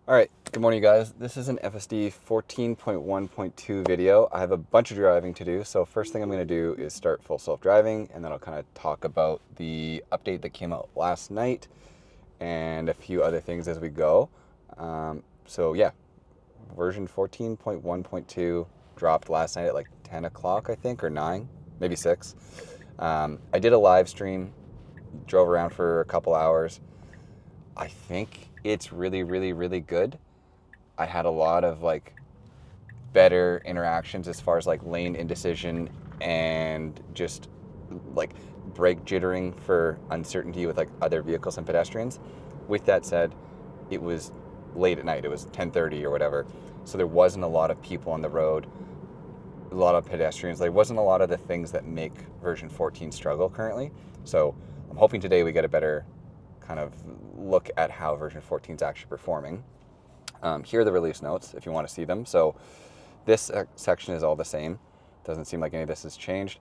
All right, good morning, guys. This is an FSD 14.1.2 video. I have a bunch of driving to do, so first thing I'm going to do is start full self-driving, and then I'll kind of talk about the update that came out last night and a few other things as we go. So yeah, version 14.1.2 dropped last night at like 10 o'clock, I think, or 9, maybe 6. I did a live stream, drove around for a couple hours. I think it's really good. I had a lot of like better interactions as far as like lane indecision and just like brake jittering for uncertainty with like other vehicles and pedestrians. With that said, it was late at night. It was 10:30 or whatever. So there wasn't a lot of people on the road, a lot of pedestrians. There wasn't a lot of the things that make version 14 struggle currently. So I'm hoping today we get a better kind of look at how version 14 is actually performing. Here are the release notes if you want to see them. So this section is all the same. Doesn't seem like any of this has changed.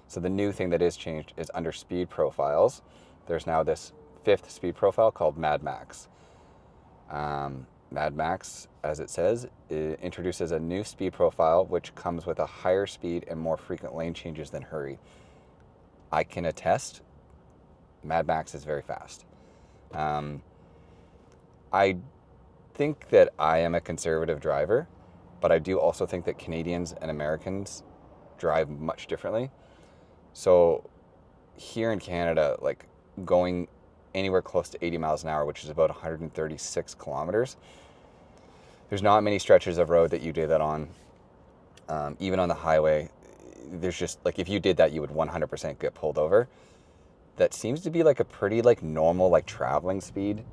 So the new thing that is changed is under speed profiles. There's now this 5th speed profile called Mad Max. Mad Max, as it says, it introduces a new speed profile which comes with a higher speed and more frequent lane changes than Hurry. I can attest, Mad Max is very fast. I think that I am a conservative driver, but I do also think that Canadians and Americans drive much differently. So here in Canada, like going anywhere close to 80 miles an hour, which is about 136 kilometers, there's not many stretches of road that you do that on. Even on the highway, there's just like, if you did that, you would 100% get pulled over. That seems to be like a pretty like normal like traveling speed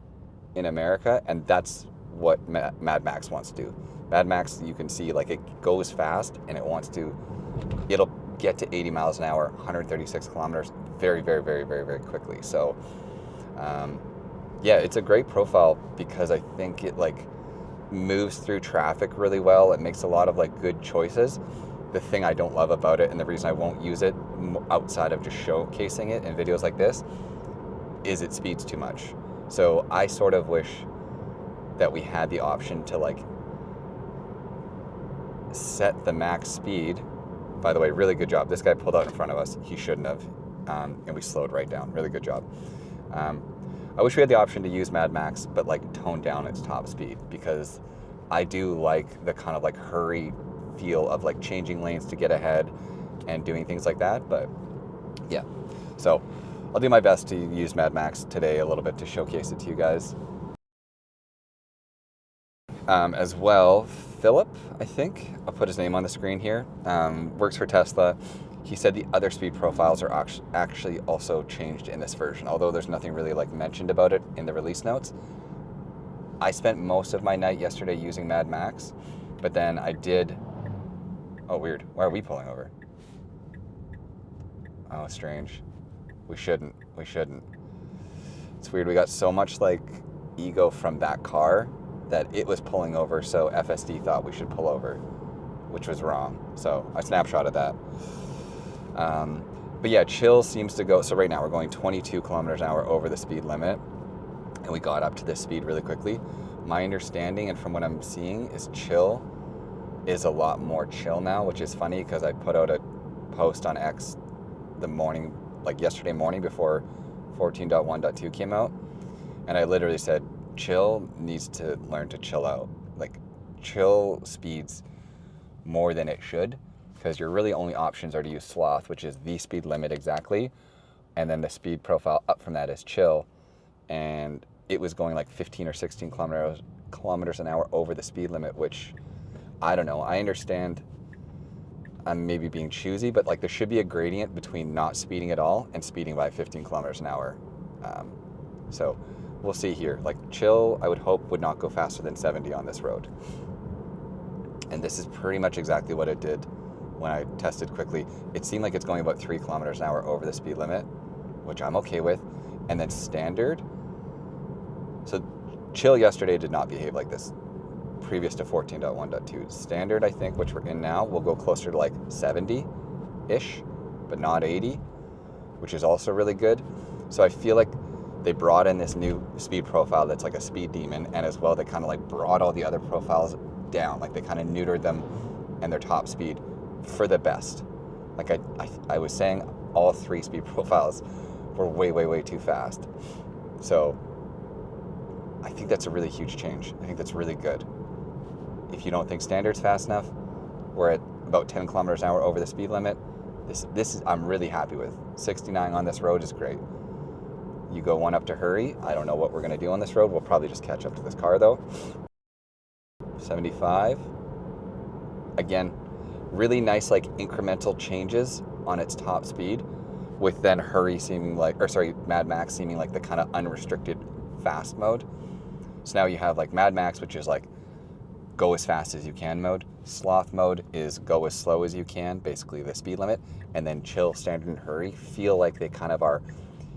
in America, and that's what Mad Max wants to do. Mad Max, you can see like it goes fast and it'll get to 80 miles an hour, 136 kilometers very quickly. So yeah, it's a great profile because I think it like moves through traffic really well. It makes a lot of like good choices. The thing I don't love about it, and the reason I won't use it outside of just showcasing it in videos like this, is it speeds too much. So I sort of wish that we had the option to like set the max speed. By the way, really good job. This guy pulled out in front of us. He shouldn't have, and we slowed right down. Really good job. I wish we had the option to use Mad Max, but like tone down its top speed, because I do like the kind of like hurry feel of like changing lanes to get ahead and doing things like that. But yeah, so I'll do my best to use Mad Max today a little bit to showcase it to you guys. As well, Philip, I think, I'll put his name on the screen here, works for Tesla. He said the other speed profiles are actually also changed in this version, although there's nothing really like mentioned about it in the release notes. I spent most of my night yesterday using Mad Max, but then I did... Oh, weird. Why are we pulling over? Oh, strange. We shouldn't. It's weird. We got so much like ego from that car that it was pulling over, so FSD thought we should pull over, which was wrong. So I snapshotted that. But yeah, chill seems to go... So right now we're going 22 kilometers an hour over the speed limit, and we got up to this speed really quickly. My understanding, and from what I'm seeing, is chill is a lot more chill now, which is funny because I put out a post on X the morning, like yesterday morning before 14.1.2 came out, and I literally said chill needs to learn to chill out. Like chill speeds more than it should, because your really only options are to use sloth, which is the speed limit exactly, and then the speed profile up from that is chill, and it was going like 15 or 16 kilometers an hour over the speed limit, which I don't know. I understand I'm maybe being choosy, but like there should be a gradient between not speeding at all and speeding by 15 kilometers an hour. So we'll see here. Like chill, I would hope, would not go faster than 70 on this road. And this is pretty much exactly what it did when I tested quickly. It seemed like it's going about 3 kilometers an hour over the speed limit, which I'm okay with. And then standard. So chill yesterday did not behave like this previous to 14.1.2. Standard, I think, which we're in now, will go closer to like 70-ish, but not 80, which is also really good. So I feel like they brought in this new speed profile that's like a speed demon, and as well they kind of like brought all the other profiles down, like they kind of neutered them and their top speed for the best. Like I was saying, all 3 speed profiles were way too fast. So I think that's a really huge change. I think that's really good. If you don't think standard's fast enough, we're at about 10 kilometers an hour over the speed limit. This is I'm really happy with. 69 on this road is great. You go 1 up to hurry. I don't know what we're gonna do on this road. We'll probably just catch up to this car though. 75. Again, really nice like incremental changes on its top speed, with then hurry seeming like, or sorry, Mad Max seeming like the kind of unrestricted fast mode. So now you have like Mad Max, which is like go as fast as you can mode. Sloth mode is go as slow as you can, basically the speed limit. And then chill, standard, and hurry feel like they kind of are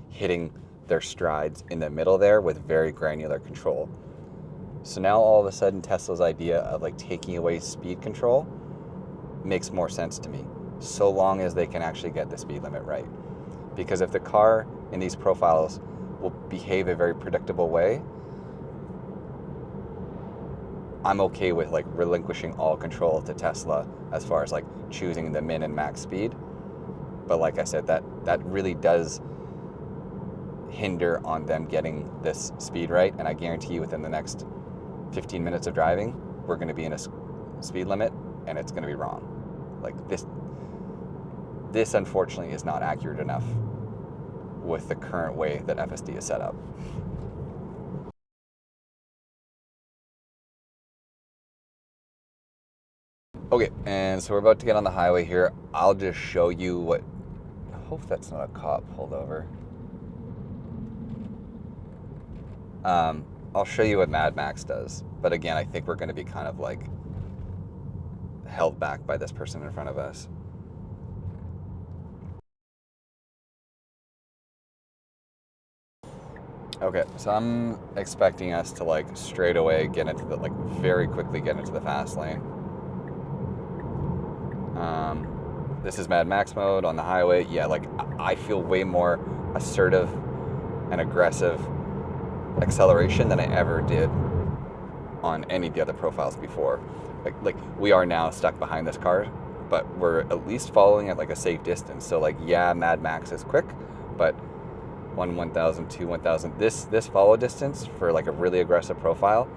hitting their strides in the middle there with very granular control. So now all of a sudden Tesla's idea of like taking away speed control makes more sense to me, so long as they can actually get the speed limit right. Because if the car in these profiles will behave a very predictable way, I'm okay with like relinquishing all control to Tesla as far as like choosing the min and max speed. But like I said, that really does hinder on them getting this speed right. And I guarantee you within the next 15 minutes of driving, we're going to be in a speed limit and it's going to be wrong. Like this unfortunately is not accurate enough with the current way that FSD is set up. Okay, and so we're about to get on the highway here. I'll just show you what, I hope that's not a cop pulled over. I'll show you what Mad Max does. But again, I think we're going to be kind of like held back by this person in front of us. Okay, so I'm expecting us to like straight away get into the, like very quickly get into the fast lane. This is Mad Max mode on the highway. Yeah, like I feel way more assertive and aggressive acceleration than I ever did on any of the other profiles before. Like we are now stuck behind this car, but we're at least following at like a safe distance. So like, yeah, Mad Max is quick, but 1,000, 2, 1,000. This follow distance for like a really aggressive profile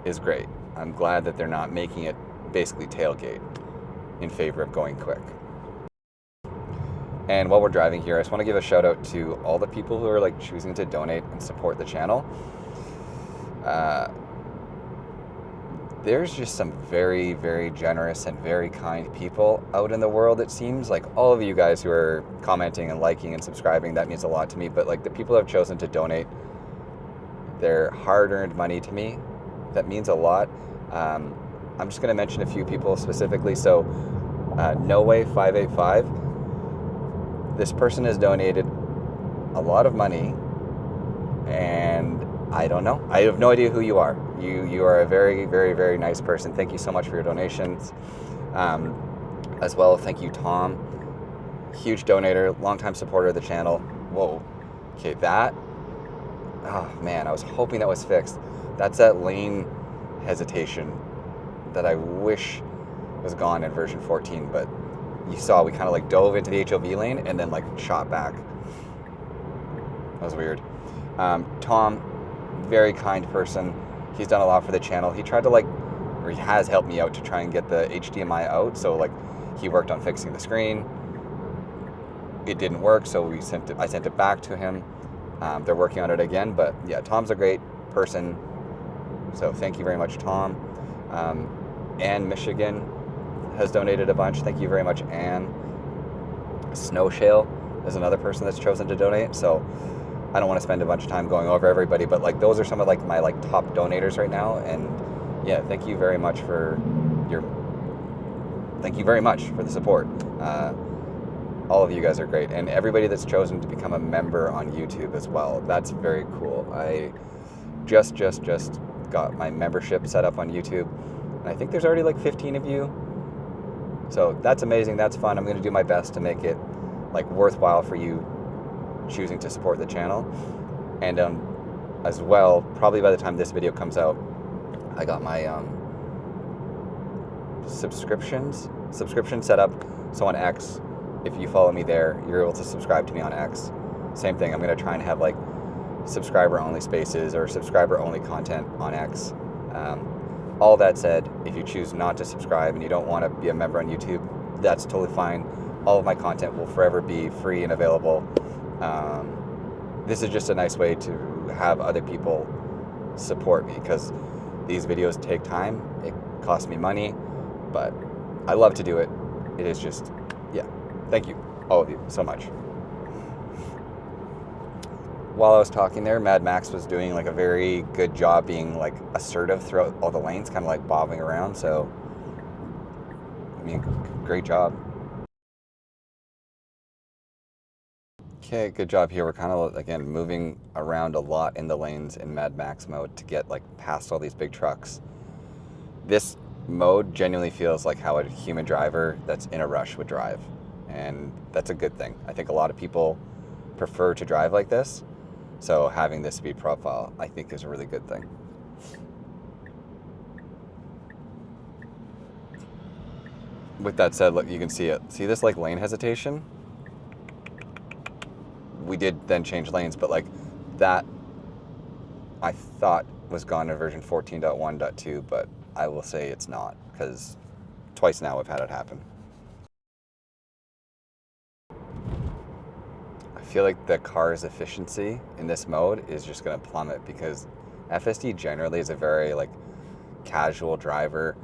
is great. I'm glad that they're not making it basically tailgate in favor of going quick. And while we're driving here, I just want to give a shout out to all the people who are like choosing to donate and support the channel. There's just some very, very generous and very kind people out in the world, it seems. Like all of you guys who are commenting and liking and subscribing, that means a lot to me. But like the people who have chosen to donate their hard-earned money to me, that means a lot. I'm just going to mention a few people specifically. So No Way 585, this person has donated a lot of money, and I don't know. I have no idea who you are. You are a very, very, very nice person. Thank you so much for your donations. As well, thank you, Tom. Huge donator, longtime supporter of the channel. Whoa. Okay, that. Oh, man, I was hoping that was fixed. That's that lane hesitation that I wish was gone in version 14, but you saw we kind of like dove into the HOV lane and then like shot back. That was weird. Tom, very kind person. He's done a lot for the channel. He tried to like, or he has helped me out to try and get the HDMI out. So like he worked on fixing the screen. It didn't work, so I sent it back to him. They're working on it again, but yeah, Tom's a great person. So thank you very much, Tom. Ann Michigan has donated a bunch. Thank you very much, Ann. Snowshale is another person that's chosen to donate. So I don't want to spend a bunch of time going over everybody, but like those are some of like my like top donators right now. And yeah, thank you very much for the support. All of you guys are great, and everybody that's chosen to become a member on YouTube as well. That's very cool. I just got my membership set up on YouTube, and I think there's already like 15 of you. So that's amazing. That's fun. I'm going to do my best to make it like worthwhile for you choosing to support the channel. And as well, probably by the time this video comes out, I got my subscription set up. So on X, if you follow me there, you're able to subscribe to me on X. Same thing, I'm going to try and have like subscriber only spaces or subscriber only content on X. All that said, if you choose not to subscribe and you don't want to be a member on YouTube, that's totally fine. All of my content will forever be free and available. This is just a nice way to have other people support me, because these videos take time, it costs me money, but I love to do it. It is just, yeah, thank you, all of you, so much. While I was talking there, Mad Max was doing like a very good job being like assertive throughout all the lanes, kind of like bobbing around, so, I mean, great job. Okay, good job here. We're kind of, again, moving around a lot in the lanes in Mad Max mode to get like past all these big trucks. This mode genuinely feels like how a human driver that's in a rush would drive, and that's a good thing. I think a lot of people prefer to drive like this, so having this speed profile I think is a really good thing. With that said, look, you can see it. See this like lane hesitation? We did then change lanes, but like that I thought was gone in version 14.1.2, but I will say it's not, because twice now I've had it happen. I feel like the car's efficiency in this mode is just going to plummet, because FSD generally is a very like casual driver.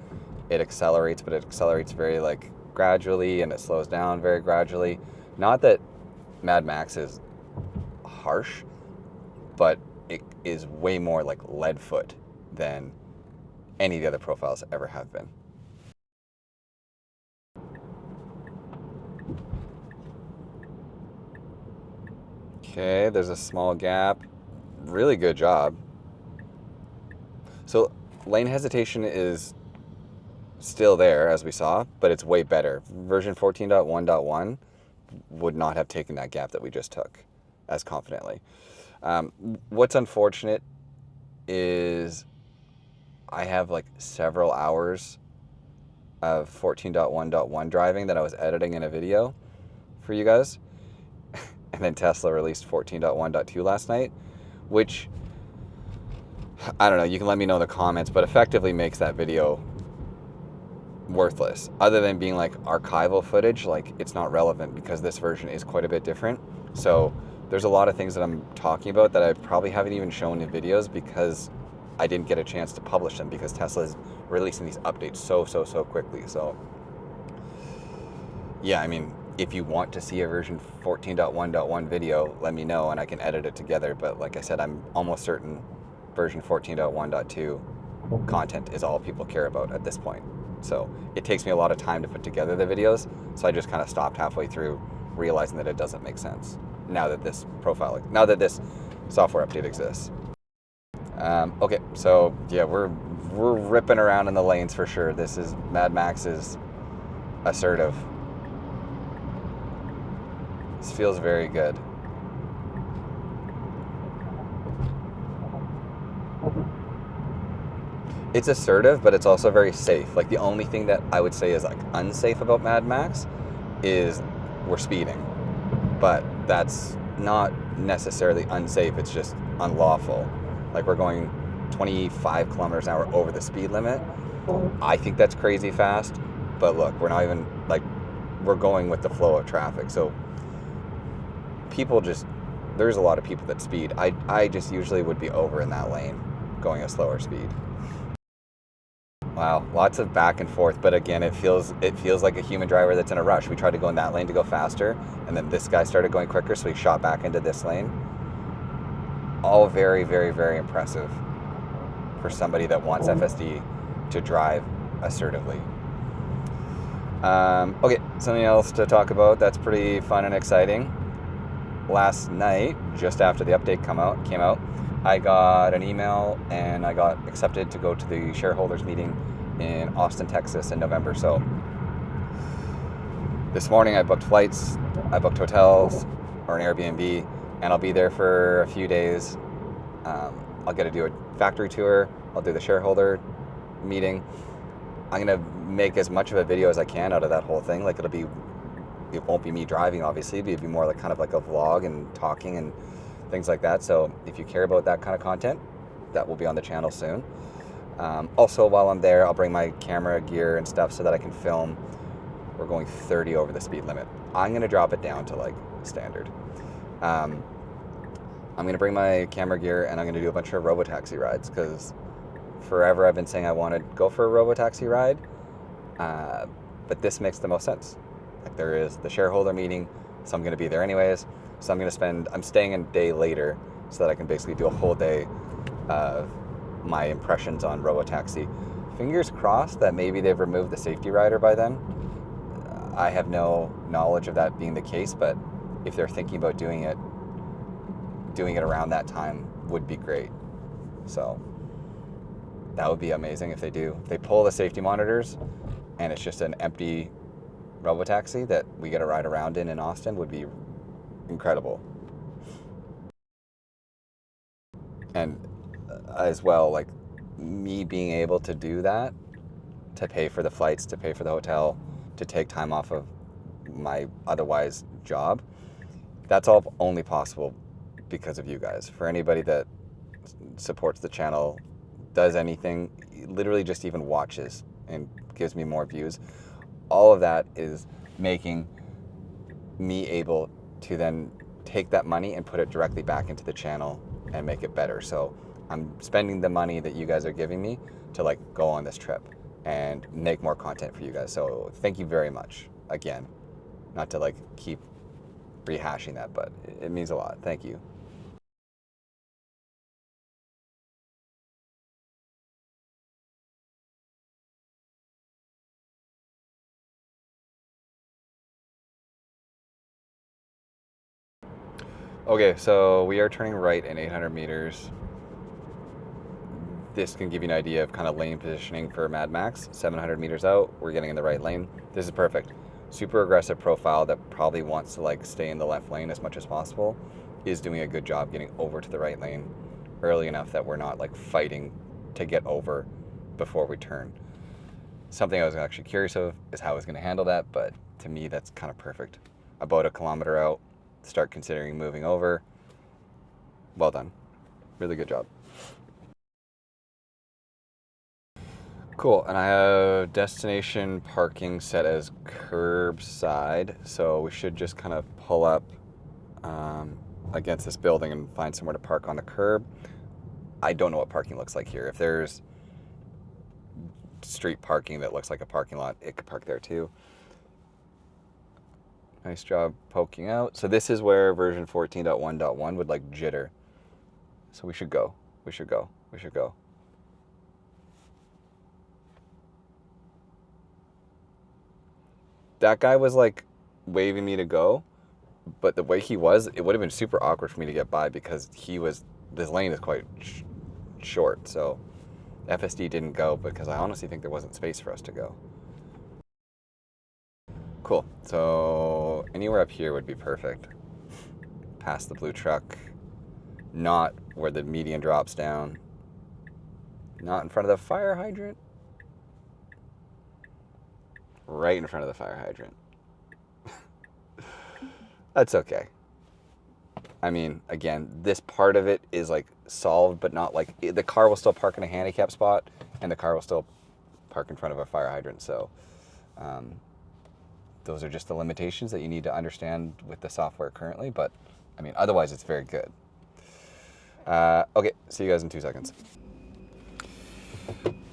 It accelerates, but it accelerates very like gradually, and it slows down very gradually. Not that Mad Max is harsh, but it is way more like lead foot than any of the other profiles ever have been. Okay, there's a small gap. Really good job. So lane hesitation is still there, as we saw, but it's way better. Version 14.1.1 would not have taken that gap that we just took as confidently. What's unfortunate is I have like several hours of 14.1.1 driving that I was editing in a video for you guys. And then Tesla released 14.1.2 last night, which, I don't know, you can let me know in the comments, but effectively makes that video worthless. Other than being like archival footage, like it's not relevant, because this version is quite a bit different. So there's a lot of things that I'm talking about that I probably haven't even shown in videos, because I didn't get a chance to publish them, because Tesla is releasing these updates so quickly. So yeah, I mean, if you want to see a version 14.1.1 video, let me know and I can edit it together. But like I said, I'm almost certain version 14.1.2 content is all people care about at this point. So it takes me a lot of time to put together the videos, so I just kind of stopped halfway through, realizing that it doesn't make sense now that this software update exists. Okay, so yeah, we're ripping around in the lanes for sure. This is Mad Max's assertive. This feels very good. It's assertive, but it's also very safe. Like the only thing that I would say is like unsafe about Mad Max is we're speeding, but that's not necessarily unsafe. It's just unlawful. Like we're going 25 kilometers an hour over the speed limit. I think that's crazy fast, but look, we're not even like, we're going with the flow of traffic. So people just, there's a lot of people that speed. I just usually would be over in that lane going a slower speed. Wow, lots of back and forth, but again, it feels like a human driver that's in a rush. We tried to go in that lane to go faster, and then this guy started going quicker, so we shot back into this lane. All very impressive for somebody that wants FSD to drive assertively. Okay, something else to talk about that's pretty fun and exciting. Last night, just after the update came out, I got an email and I got accepted to go to the shareholders meeting in Austin, Texas in November. So this morning I booked flights, I booked hotels or an Airbnb, and I'll be there for a few days I'll get to do a factory tour. I'll do the shareholder meeting. I'm gonna make as much of a video as I can out of that whole thing. Like it won't be me driving, obviously, but it'd be more like kind of like a vlog and talking and things like that. So if you care about that kind of content, that will be on the channel soon. Also, while I'm there, I'll bring my camera gear and stuff so that I can film. We're going 30 over the speed limit. I'm gonna drop it down to like standard. I'm gonna bring my camera gear and I'm gonna do a bunch of robotaxi rides because forever I've been saying I want to go for a robotaxi ride, but this makes the most sense. Like there is the shareholder meeting, so I'm gonna be there anyways. So I'm staying a day later so that I can basically do a whole day of my impressions on robotaxi. Fingers crossed that maybe they've removed the safety rider by then. I have no knowledge of that being the case, but if they're thinking about doing it around that time would be great. So that would be amazing if they do. If they pull the safety monitors and it's just an empty robotaxi that we get a ride around in Austin would be incredible. And as well, like me being able to do that, to pay for the flights, to pay for the hotel, to take time off of my otherwise job, that's all only possible because of you guys. For anybody that supports the channel, does anything, literally just even watches and gives me more views, all of that is making me able to then take that money and put it directly back into the channel and make it better. So I'm spending the money that you guys are giving me to like go on this trip and make more content for you guys. So thank you very much again. Not to like keep rehashing that, but it means a lot. Thank you. Okay, so we are turning right in 800 meters. This can give you an idea of kind of lane positioning for Mad Max. 700 meters out, we're getting in the right lane. This is perfect. Super aggressive profile that probably wants to like stay in the left lane as much as possible is doing a good job getting over to the right lane early enough that we're not like fighting to get over before we turn. Something I was actually curious of is how I was going to handle that, but to me that's kind of perfect. About a kilometer out, start considering moving over. Well done. Really good job. Cool, and I have destination parking set as curbside, so we should just kind of pull up against this building and find somewhere to park on the curb. I don't know what parking looks like here. If there's street parking that looks like a parking lot, it could park there too. Nice job poking out. So this is where version 14.1.1 would like jitter. So we should go. We should go. We should go. That guy was like waving me to go, but the way he was, it would have been super awkward for me to get by because this lane is quite short. So FSD didn't go because I honestly think there wasn't space for us to go. Cool, so anywhere up here would be perfect. Past the blue truck, not where the median drops down, not in front of the fire hydrant. Right in front of the fire hydrant. That's okay. I mean, again, this part of it is like solved, but not like the car will still park in a handicap spot and the car will still park in front of a fire hydrant. So those are just the limitations that you need to understand with the software currently. But I mean, otherwise it's very good. Okay, see you guys in 2 seconds.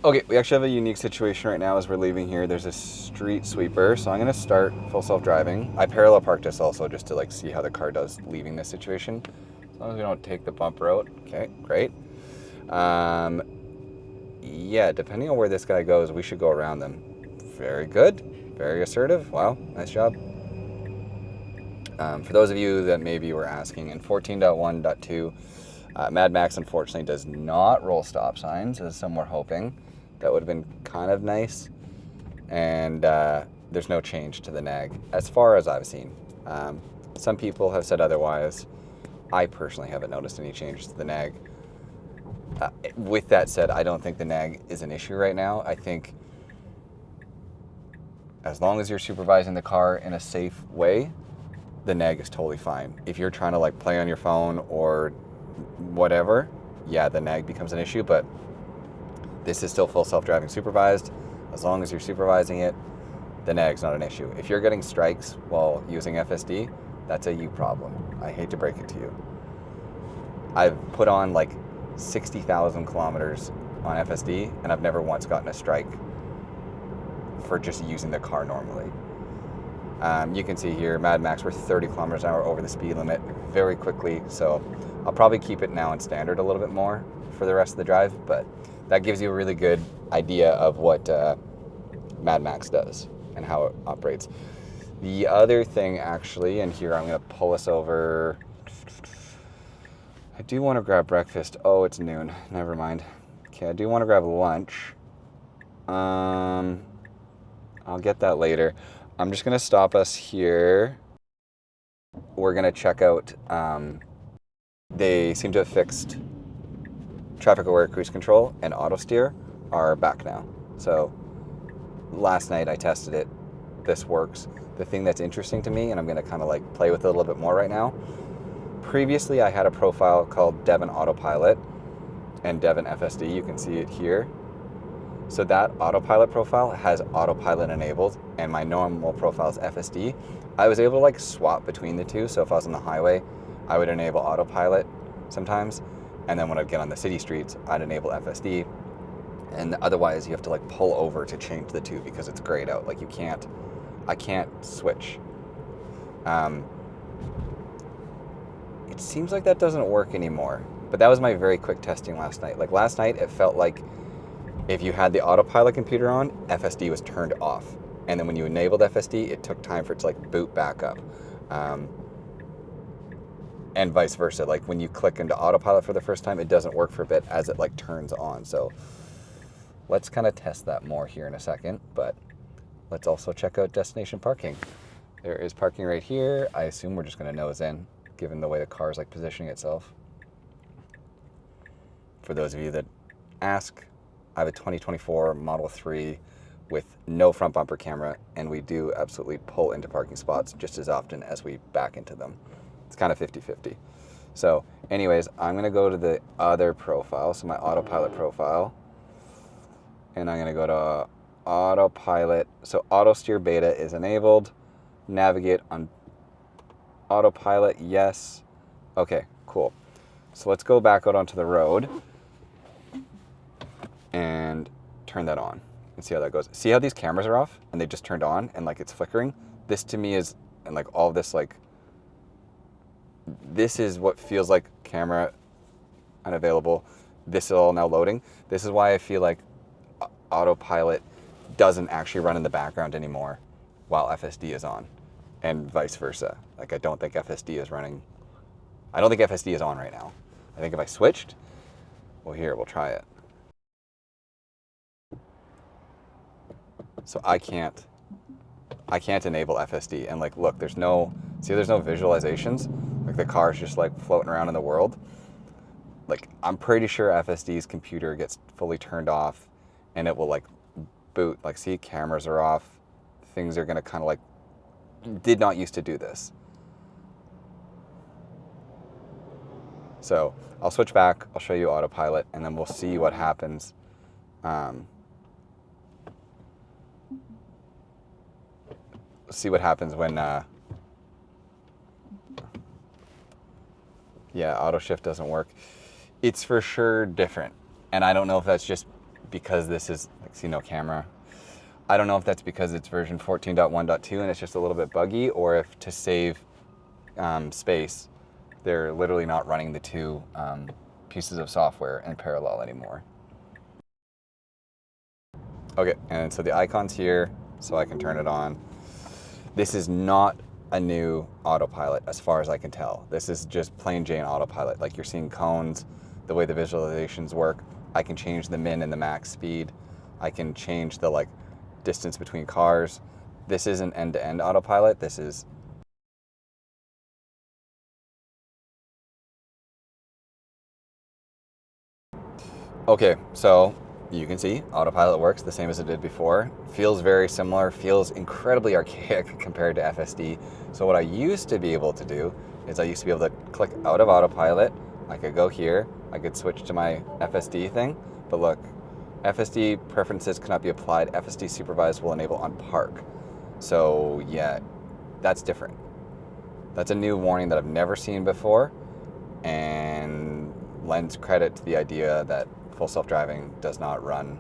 Okay, we actually have a unique situation right now as we're leaving here. There's a street sweeper, so I'm gonna start full self-driving. I parallel parked this also just to like see how the car does leaving this situation. As long as we don't take the bumper out. Okay, great. Yeah, depending on where this guy goes, we should go around them. Very good, very assertive. Wow, nice job. For those of you that maybe were asking, in 14.1.2, Mad Max unfortunately does not roll stop signs, as some were hoping. That would have been kind of nice. And there's no change to the nag, as far as I've seen. Some people have said otherwise. I personally haven't noticed any changes to the nag. With that said, I don't think the nag is an issue right now. I think as long as you're supervising the car in a safe way, the nag is totally fine. If you're trying to like play on your phone or whatever, yeah, the nag becomes an issue, but this is still full self-driving supervised. As long as you're supervising it, the nag's not an issue. If you're getting strikes while using FSD, that's a you problem. I hate to break it to you. I've put on like 60,000 kilometers on FSD, and I've never once gotten a strike for just using the car normally. You can see here, Mad Max, we're 30 kilometers an hour over the speed limit very quickly, so I'll probably keep it now in standard a little bit more for the rest of the drive, but that gives you a really good idea of what Mad Max does and how it operates. The other thing, actually, and here I'm going to pull us over. I do want to grab breakfast. Oh, it's noon. Never mind. Okay, I do want to grab lunch. I'll get that later. I'm just going to stop us here. We're going to check out. They seem to have fixed traffic aware cruise control and auto steer are back now. So last night I tested it. This works. The thing that's interesting to me, and I'm going to kind of like play with it a little bit more right now. Previously, I had a profile called Devon Autopilot and Devon FSD. You can see it here. So that autopilot profile has autopilot enabled, and my normal profile is FSD. I was able to like swap between the two. So if I was on the highway, I would enable autopilot sometimes, and then when I'd get on the city streets, I'd enable FSD. And otherwise, you have to like pull over to change the two because it's grayed out. Like I can't switch. It seems like that doesn't work anymore, but that was my very quick testing last night. Like last night, it felt like if you had the autopilot computer on, FSD was turned off. And then when you enabled FSD, it took time for it to like boot back up. And vice versa. Like when you click into autopilot for the first time, it doesn't work for a bit as it like turns on. So let's kind of test that more here in a second, but let's also check out destination parking. There is parking right here. I assume we're just going to nose in, given the way the car is like positioning itself. For those of you that ask, I have a 2024 Model 3 with no front bumper camera, and we do absolutely pull into parking spots just as often as we back into them. It's kind of 50-50. So anyways, I'm going to go to the other profile, so my autopilot profile, and I'm going to go to autopilot. So auto steer beta is enabled. Navigate on autopilot, yes. Okay, cool. So let's go back out onto the road and turn that on and see how that goes. See how these cameras are off and they just turned on and like it's flickering? This to me is, and like all this like, this is what feels like camera unavailable. This is all now loading. This is why I feel like autopilot doesn't actually run in the background anymore while FSD is on, and vice versa. Like I don't think FSD is running. I don't think FSD is on right now. I think if I switched, well here, we'll try it. So I can't enable FSD, and like look, there's no visualizations. Like the car's just like floating around in the world. Like I'm pretty sure FSD's computer gets fully turned off and it will like boot. Like see, cameras are off. Things are gonna kind of like, did not used to do this. So I'll switch back, I'll show you autopilot, and then we'll see what happens. See what happens when, yeah, auto shift doesn't work. It's for sure different. And I don't know if that's just because this is, like, see, no camera. I don't know if that's because it's version 14.1.2 and it's just a little bit buggy, or if to save space, they're literally not running the two pieces of software in parallel anymore. Okay, and so the icon's here, so I can turn it on. This is not a new autopilot as far as I can tell. This is just plain Jane autopilot. Like you're seeing cones, the way the visualizations work. I can change the min and the max speed. I can change the like distance between cars. This isn't end-to-end autopilot. This is Okay, so you can see autopilot works the same as it did before. Feels very similar, feels incredibly archaic compared to FSD. So what I used to be able to do is I used to be able to click out of autopilot. I could go here, I could switch to my FSD thing, but look, FSD preferences cannot be applied. FSD supervised will enable on park. So yeah, that's different. That's a new warning that I've never seen before, and lends credit to the idea that full self-driving does not run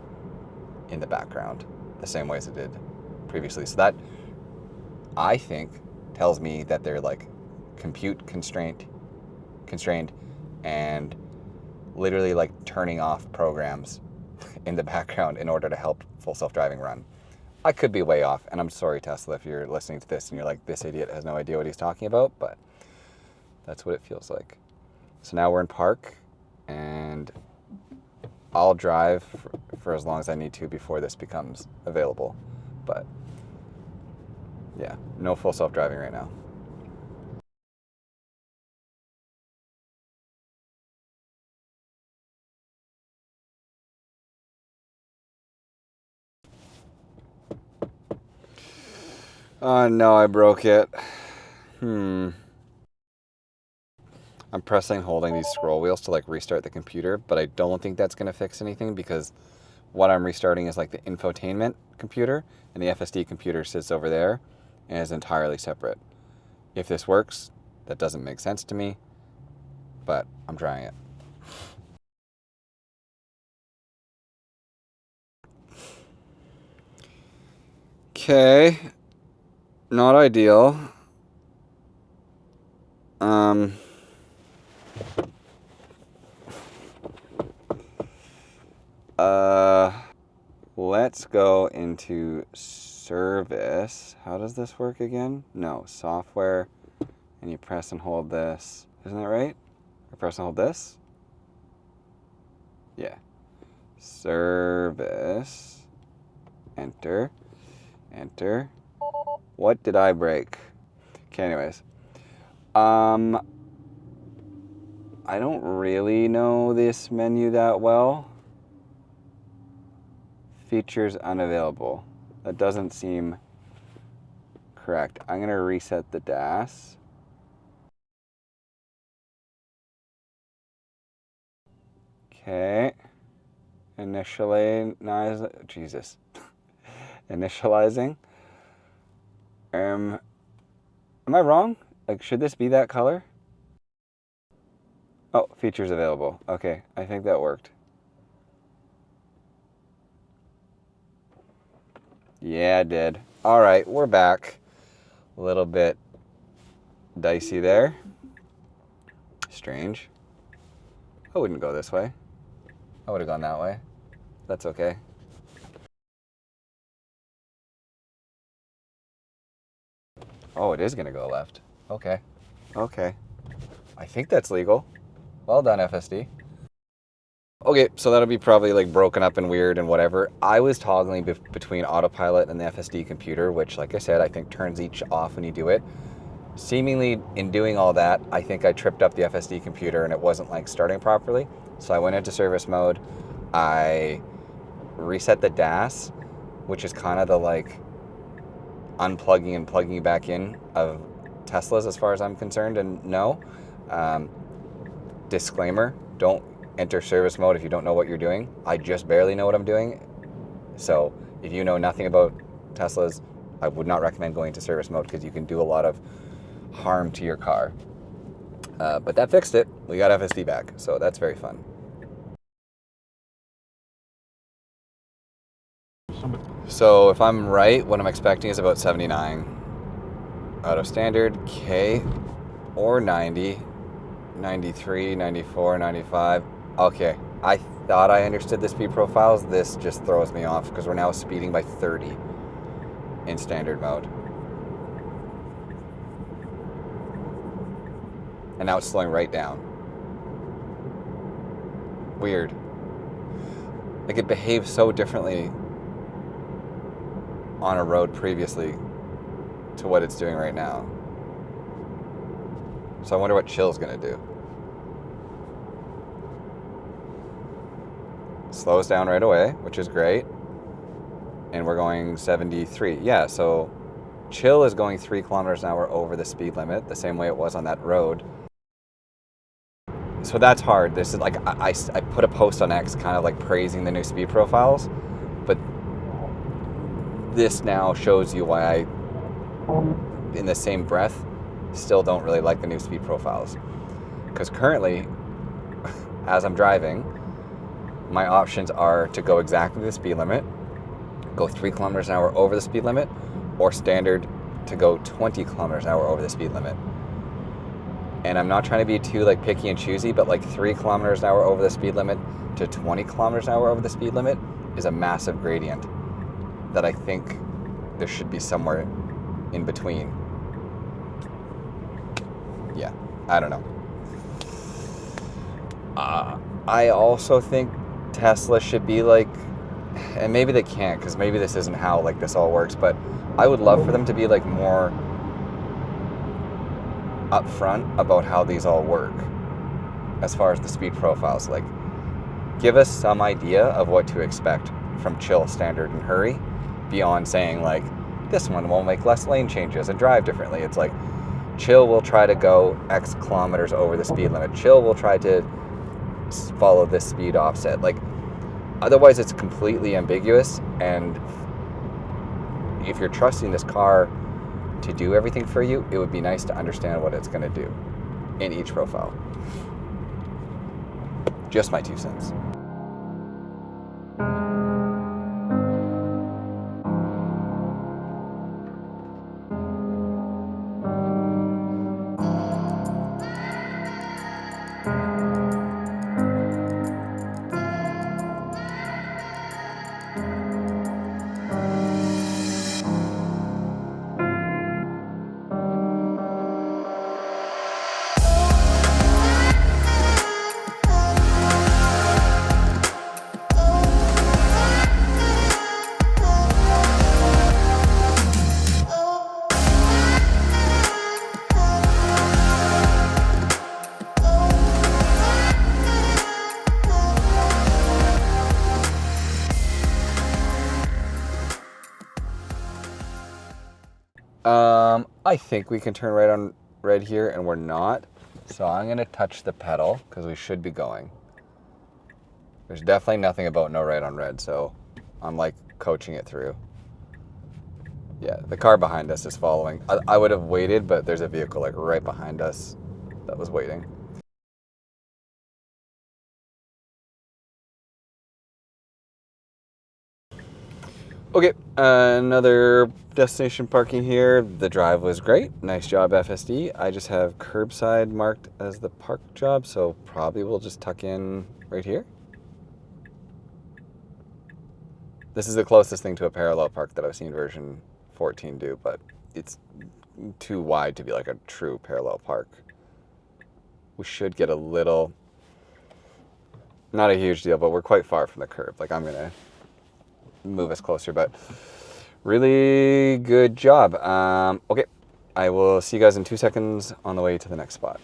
in the background the same way as it did previously. So that, I think, tells me that they're like compute constrained and literally like turning off programs in the background in order to help full self-driving run. I could be way off, and I'm sorry, Tesla, if you're listening to this and you're like, this idiot has no idea what he's talking about, but that's what it feels like. So now we're in park, and I'll drive for as long as I need to before this becomes available. But yeah, no full self-driving right now. Oh no, I broke it. I'm pressing holding these scroll wheels to like restart the computer, but I don't think that's going to fix anything because what I'm restarting is like the infotainment computer, and the FSD computer sits over there and is entirely separate. If this works, that doesn't make sense to me, but I'm trying it. Okay, not ideal. Let's go into service. How does this work again? No, software, and you press and hold this. Isn't that right? Or press and hold this? Yeah. Service. Enter. Enter. What did I break? Okay, anyways. I don't really know this menu that well. Features unavailable. That doesn't seem correct. I'm gonna reset the DAS. Okay. Jesus. Initializing. Am I wrong? Like, should this be that color? Oh, features available. Okay, I think that worked. Yeah, it did. All right, we're back. A little bit dicey there. Strange. I wouldn't go this way. I would have gone that way. That's okay. Oh, it is gonna go left. Okay. Okay. I think that's legal. Well done, FSD. Okay, so that'll be probably like broken up and weird and whatever. I was toggling between autopilot and the FSD computer, which, like I said, I think turns each off when you do it. Seemingly, in doing all that, I think I tripped up the FSD computer and it wasn't like starting properly. So I went into service mode. I reset the DAS, which is kind of the like unplugging and plugging back in of Teslas as far as I'm concerned. And no, disclaimer, don't enter service mode if you don't know what you're doing. I just barely know what I'm doing. So if you know nothing about Teslas, I would not recommend going to service mode because you can do a lot of harm to your car. But that fixed it. We got FSD back, so that's very fun. So if I'm right, what I'm expecting is about 79 out of standard, K, or 90, 93, 94, 95. Okay, I thought I understood the speed profiles. This just throws me off because we're now speeding by 30 in standard mode. And now it's slowing right down. Weird. Like, it behaves so differently on a road previously to what it's doing right now. So I wonder what chill's gonna do. slows down right away, which is great. And we're going 73. Yeah, so chill is going 3 kilometers an hour over the speed limit, the same way it was on that road. So that's hard. This is like, I put a post on X kind of like praising the new speed profiles, but this now shows you why I, in the same breath, still don't really like the new speed profiles. Because currently, as I'm driving, my options are to go exactly the speed limit, go 3 kilometers an hour over the speed limit, or standard to go 20 kilometers an hour over the speed limit. And I'm not trying to be too like picky and choosy, but like 3 kilometers an hour over the speed limit to 20 kilometers an hour over the speed limit is a massive gradient that I think there should be somewhere in between. Yeah, I don't know. I also think Tesla should be like, and maybe they can't because maybe this isn't how like this all works, but I would love for them to be like more upfront about how these all work as far as the speed profiles. Like, give us some idea of what to expect from chill, standard, and hurry beyond saying like, this one will make less lane changes and drive differently. It's like, chill will try to go X kilometers over the speed limit. Chill will try to follow this speed offset. Like, otherwise it's completely ambiguous, and if you're trusting this car to do everything for you, it would be nice to understand what it's going to do in each profile. Just my 2 cents. I think we can turn right on red here, and we're not. So I'm going to touch the pedal because we should be going. There's definitely nothing about no right on red, so I'm like coaching it through. Yeah, the car behind us is following. I would have waited, but there's a vehicle like right behind us that was waiting. Okay, another destination parking here. The drive was great. Nice job, FSD. I just have curbside marked as the park job, so probably we'll just tuck in right here. This is the closest thing to a parallel park that I've seen version 14 do, but it's too wide to be like a true parallel park. We should get a little, not a huge deal, but we're quite far from the curb. Like, I'm gonna move us closer, but really good job. Okay, I will see you guys in 2 seconds on the way to the next spot.